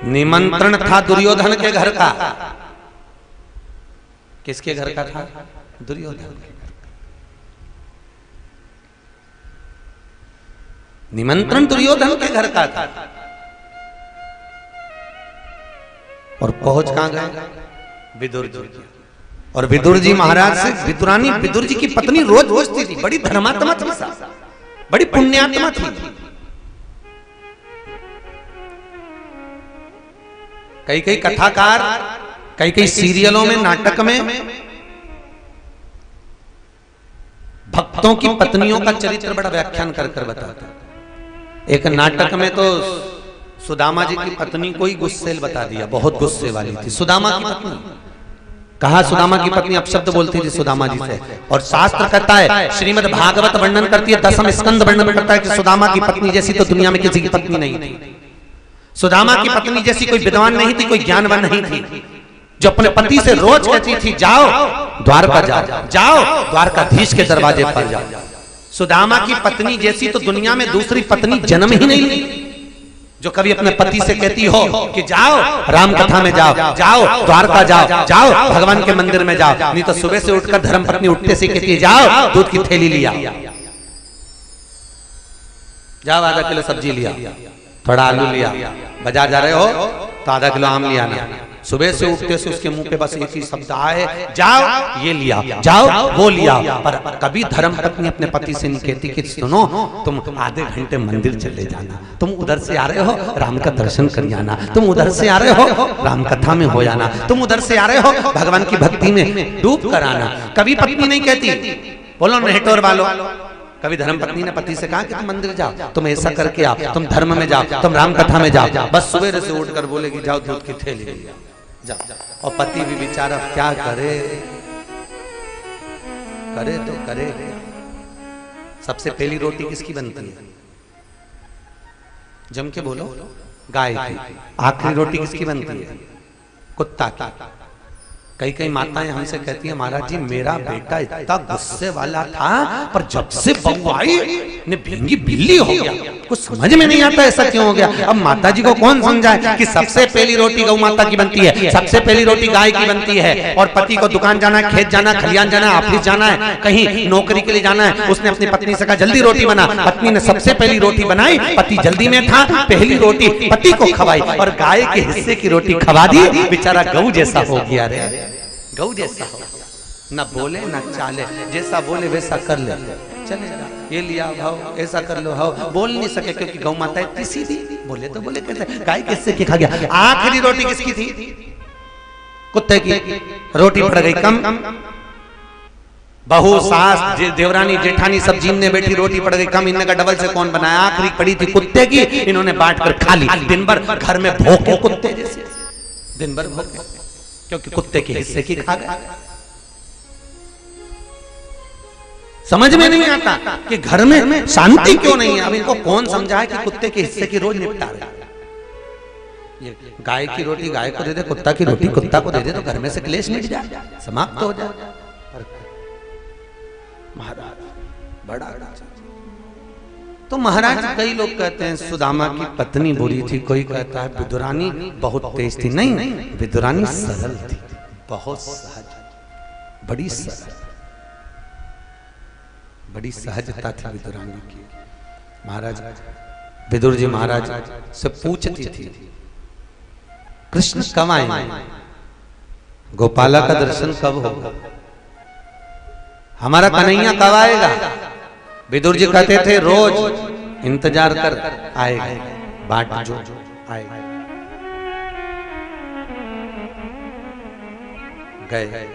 निमंत्रण था दुर्योधन के घर का। किसके घर का था? दुर्योधन के। निमंत्रण दुर्योधन के घर का था। और पहुंच कहां गए? विदुर जी। और विदुर जी महाराज से विदुरानी, विदुर जी की पत्नी रोज पूछती थी, बड़ी धर्मात्मा थी, बड़ी पुण्यात्मा थी। कई कई कथाकार, कई कई सीरियलों में, नाटक में भक्तों की पत्नियों का चरित्र बड़ा व्याख्यान कर कर बताता। एक नाटक में तो सुदामा जी की पत्नी को ही गुस्सेल बता दिया, बहुत गुस्से वाली थी सुदामा की पत्नी। कहा सुदामा की पत्नी अपशब्द बोलती थी सुदामा जी से। और शास्त्र कहता है, श्रीमद् भागवत वर्णन करती है, 10वें स्कंद वर्णन करता है कि सुदामा की पत्नी जैसी तो दुनिया में किसी की पत्नी नहीं थी। सुदामा की पत्नी जैसी कोई विद्वान नहीं थी, कोई ज्ञानवान नहीं थी, जो अपने पति से रोज कहती थी, जाओ द्वारका जाओ, जाओ द्वारकाधीश के दरवाजे पर जाओ। सुदामा की पत्नी जैसी तो दुनिया में दूसरी पत्नी जन्म ही नहीं ली, जो कभी अपने पति से कहती हो कि जाओ राम कथा में जाओ, जाओ द्वारका जाओ, जाओ भगवान के मंदिर में जाओ। नहीं तो सुबह से उठकर धर्म पत्नी उठते से कहती है, जाओ दूध की थैली लिया, जाओ आधा किलो सब्जी लिया, थोड़ा आलू लिया, बाजार जा रहे हो तो आधा किलो आम लिया ना। सुबह से उठते से उसके मुंह पे बस एक ही शब्द आए, जाओ ये लिया, जाओ वो लिया। पर कभी धर्म पत्नी अपने पति से नहीं कहती कि सुनो तुम आधे घंटे मंदिर चले जाना, तुम उधर से आ रहे हो राम का दर्शन कर जाना, तुम उधर से आ रहे हो राम कथा में हो जाना, तुम उधर से आ रहे हो भगवान की भक्ति में डूब कर आना। कभी पत्नी नहीं कहती, बोलो नेटोर वालों, कभी धर्म पत्नी ने पति से कहा कि तुम मंदिर जाओ, तुम ऐसा करके आओ, तुम धर्म में जाओ, तुम राम कथा में जाओ। बस सुबह से उठकर बोलेगी जाओ दूध की थैली लिया, जाओ। और पति भी बेचारा क्या करे, करे तो करे। सबसे पहली रोटी किसकी बनती है? जम के बोलो, गाय की। आखिरी रोटी किसकी बनती है? कुत्ता की। कई कई माताएं हमसे कहती हैं, महाराज जी मेरा बेटा इतना गुस्से वाला था, पर जब से बहू आई ने भींगी बिल्ली हो गया, कुछ समझ में नहीं आता ऐसा क्यों हो गया। अब माता जी को कौन समझाए कि सबसे पहली रोटी गौ माता की बनती है, सबसे पहली रोटी गाय की बनती है। और पति को दुकान जाना है, खेत जाना, खलियान जाना, ऑफिस जाना है, कहीं नौकरी के लिए जाना है, उसने अपनी पत्नी से कहा जल्दी रोटी बना। पत्नी ने सबसे पहली रोटी बनाई, पति जल्दी में था, पहली रोटी पति को खवाई और गाय के हिस्से की रोटी खवा दी। बेचारा गऊ जैसा हो गया रे, गऊ जैसा हो, न बोले न चाले, जैसा बोले वैसा कर ले, चलेगा। ये लिया भाव, ऐसा कर लो भाव, बोल नहीं सके क्योंकि गौ माता इतनी सीधी, बोले तो बोले कैसे। गाय किससे खा गया? आखिरी रोटी किसकी थी? कुत्ते की। रोटी पड़ गई कम, बहू सास देवरानी जेठानी सब जीमने बैठी, रोटी पड़ गई कम। इनने का डबल से कौन बनाया? आखिरी पड़ी थी कुत्ते की, इन्होंने बांट कर खा ली। दिन भर घर में भौंके कुत्ते जैसे, दिन भर भौंके, क्योंकि कुत्ते के हिस्से की खा गए। समझ में नहीं आता कि घर में शांति क्यों नहीं है। अब इनको कौन समझाए कि कुत्ते के हिस्से की रोज निपटा रहे। ये गाय की रोटी गाय को दे दे, कुत्ता की रोटी कुत्ता को दे दे, तो घर में से क्लेश मिट जाए, समाप्त हो जाए। महाराज बड़ा तो महाराज कई लोग कहते हैं सुदामा की पत्नी बुरी थी, कोई कहता है विदुरानी बहुत तेज थी। नहीं, विदुरानी सरल थी, बहुत सहज, बड़ी सरल, बड़ी सहजता थी विदुरानी की। महाराज विदुर जी महाराज से पूछती थी, कृष्ण कब आएंगे? गोपाला का दर्शन कब होगा? हमारा कन्हैया कब आएगा? विदुर जी कहते थे रोज इंतजार कर, आएगा, बाट जो आएगा। गए।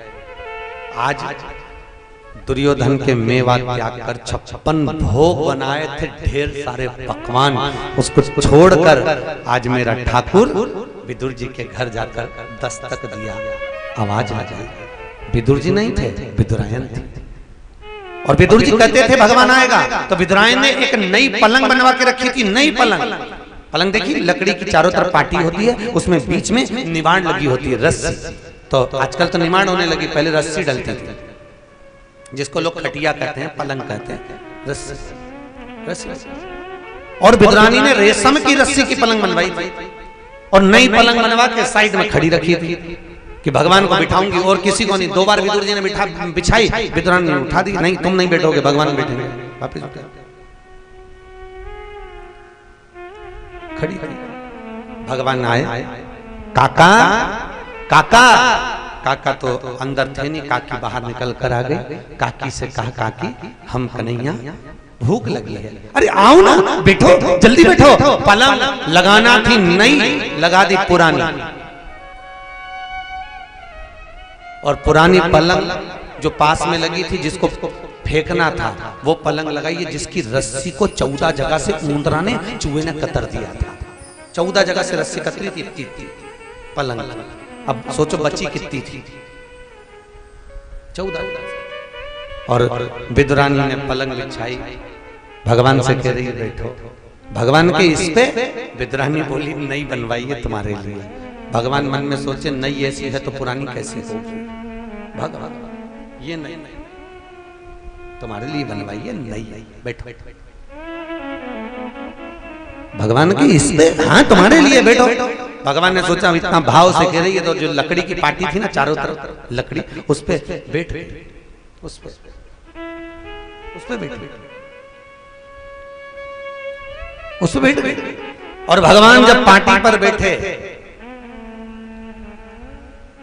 आज दुर्योधन के मेवा त्याग कर 56 भोग बनाए थे, ढेर सारे पकवान, उसको छोड़कर आज मेरा ठाकुर विदुर जी के घर जाकर दस्तक दिया, आवाज आ जाए। विदुर जी नहीं थे, विदुरायन थे। और विदुर जी कहते थे भगवान आएगा, तो विदुरायन ने एक नई पलंग बनवा के रखी थी। नई पलंग, पलंग देखी, लकड़ी की चारों तरफ पाटी होती है, उसमें बीच में निवाण लगी होती है, रस्सी। तो आजकल तो निवाण होने लगी, पहले रस्सी डलती थी, जिसको लोग खटिया कहते हैं, पलंग कहते हैं, रस्सी। और विदुरानी ने रेशम की रस्सी की पलंग बनवाई थी। और नई पलंग बनवा के साइड में खड़ी रखी थी कि भगवान को बिठाऊंगी, और किसी को नहीं। 2 बार विदुर जी ने बिछाई, विदुरानी ने उठा दी, नहीं तुम नहीं बैठोगे, भगवान बैठेंगे। वापिस खड़ी खड़ी भगवान आए, काका काका। काका तो अंदर थे नहीं, काकी बाहर निकल कर आ गई। काकी से कहा, काकी हम कन्हैया भूख लगी है। अरे आओ ना, बैठो, जल्दी बैठो। पलंग लगाना थी नई, लगा दी पुरानी। और पुरानी पलंग जो पास में लगी थी, जिसको फेंकना था, वो पलंग लगाई है जिसकी रस्सी को 14 जगह से ऊंदरा ने, चूहे ने कतर दिया था। 14 जगह से रस्सी कतरी थी, इतनी पलंग। अब सोचो बची कितनी थी, 14। और विदुरानी ने पलंग बिछाई, भगवान से कह रही बैठो। भगवान के इस पे विदुरानी बोली, नई बनवाई है तुम्हारे लिए। भगवान मन में सोचे, नई ऐसी है तो पुरानी कैसी होगी। भगवान ये नई तुम्हारे लिए बनवाई है, नई, बैठो। भगवान की इस पे, हाँ तुम्हारे लिए, बैठो। भगवान ने सोचा इतना भाव से कह रही है, तो जो लकड़ी की पाटी थी ना चारों तरफ लकड़ी, उस पे बैठ, उस पे बैठ, उस पे बैठ। और भगवान जब पाटी पर बैठे,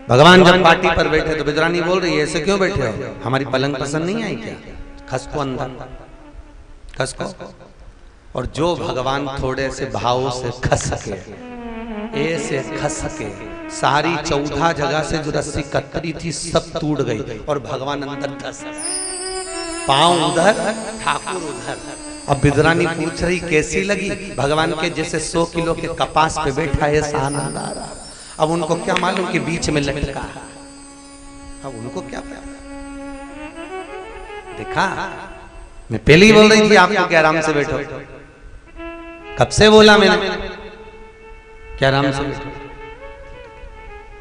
भगवान जब पाटी पर बैठे तो विदुरानी बोल रही है, ऐसे क्यों बैठे हो, हमारी पलंग पसंद नहीं आई क्या? खसको अंदर, खसको। और जो भगवान थोड़े से भाव से खसके, ऐसे खसके, सारी 14 जगह से जो रस्सी कतरी थी सब टूट गई, और भगवान अंदर धस, पांव उधर, ठाकुर उधर। अब विदुरानी पूछ रही कैसी लगी? भगवान के जैसे 100 किलो के कपास पे बैठा है, आनंद आ रहा। अब उनको क्या मालूम कि बीच में लटका, अब उनको क्या पता। देखा, मैं पहले ही बोल रही थी आपको कि आराम से बैठो। कब से बोला मैंने क्या आराम से बैठो।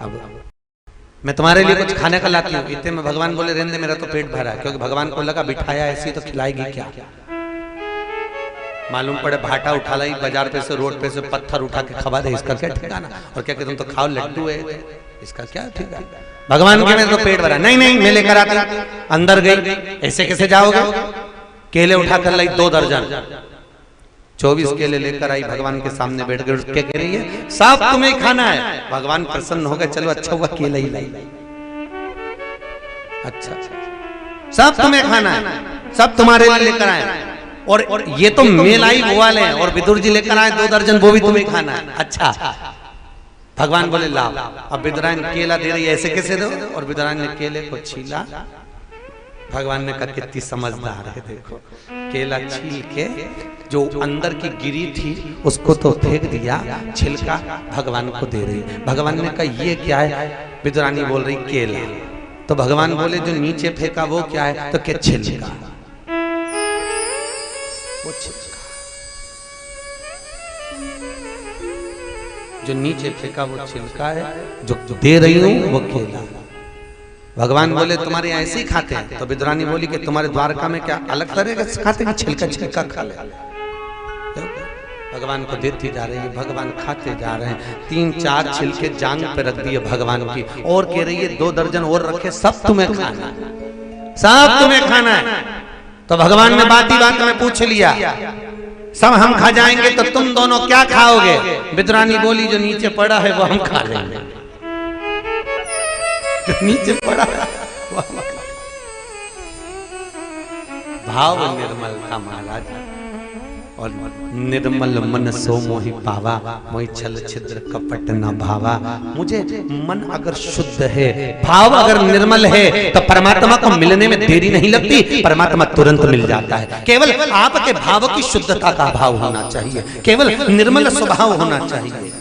अब मैं तुम्हारे लिए कुछ खाने का लाती हूँ, इतने में भगवान बोले, रहने दे, मेरा तो पेट भरा है। क्योंकि भगवान को लगा बिठाया ऐसी तो खिलाएगी क्या। मालूम पड़े भाटा उठा लाई बाजार पे से, रोड पे से पत्थर उठा के खवा दे, इसका क्या ठिकाना। और क्या तुम तो खाओ, लड्डू है, इसका क्या ठिकाना। भगवान के में तो पेट भरा, नहीं नहीं मैं लेकर आती। अंदर गई, ऐसे कैसे जाओगे? केले उठा कर लाई 2 दर्जन, 24 केले लेकर आई, भगवान के सामने बैठ गए। क्या कह रही है? सब तुम्हें खाना है। भगवान प्रसन्न हो गए, चलो अच्छा हुआ केले ही लाई। अच्छा, सब तुम्हें खाना है, सब तुम्हारे लिए लेकर आए। और ये तो मैं लाई वो वाले हैं, और विदुर जी लेकर आए 2 दर्जन, वो भी तुम्हें खाना है। अच्छा, भगवान बोले ला। अब विदुरानी केला दे रही है, ऐसे कैसे दो? और विदुरानी ने केले को छीला। भगवान ने कहा कितनी समझदार है, देखो केला छील के जो अंदर की गिरी थी उसको तो फेंक दिया, छिलका भगवान को दे रही। भगवान ने कहा ये क्या है? विदुरानी बोल रही केला। तो भगवान बोले जो नीचे फेंका वो क्या है? तो क्या छिलका, वो छिलका जो नीचे फेंका वो छिलका है, जो दे रही हूं वो केला। भगवान बोले तुम्हारे यहाँ ऐसे ही खाते हैं? तो विदुरानी बोली कि तुम्हारे द्वारका में क्या अलग तरह से खाते हैं? छिलका छिलका खा ले। भगवान को देती जा रही है, भगवान खाते जा रहे हैं। 3-4 छिलके जांग पे रख दिए भगवान की, और कह रही है 2 दर्जन और रखे, सब तुम्हें खाना है, सब तुम्हें खाना है। तो भगवान ने बात ही बात में पूछ लिया, सब हम खा जाएंगे तो तुम दोनों क्या खाओगे? विदुरानी बोली जो नीचे पड़ा है वो हम खा लेंगे, नीचे पड़ा वो हम। भाव निर्मल था महाराज, और निर्मल मन सो मोहि पावा, मोहि छल छिद्र कपट न भावा। मुझे मन अगर शुद्ध है, भाव अगर निर्मल है, तो परमात्मा को मिलने में देरी नहीं लगती, परमात्मा तुरंत मिल जाता है। केवल आपके भाव की शुद्धता का भाव होना चाहिए, केवल निर्मल स्वभाव होना चाहिए।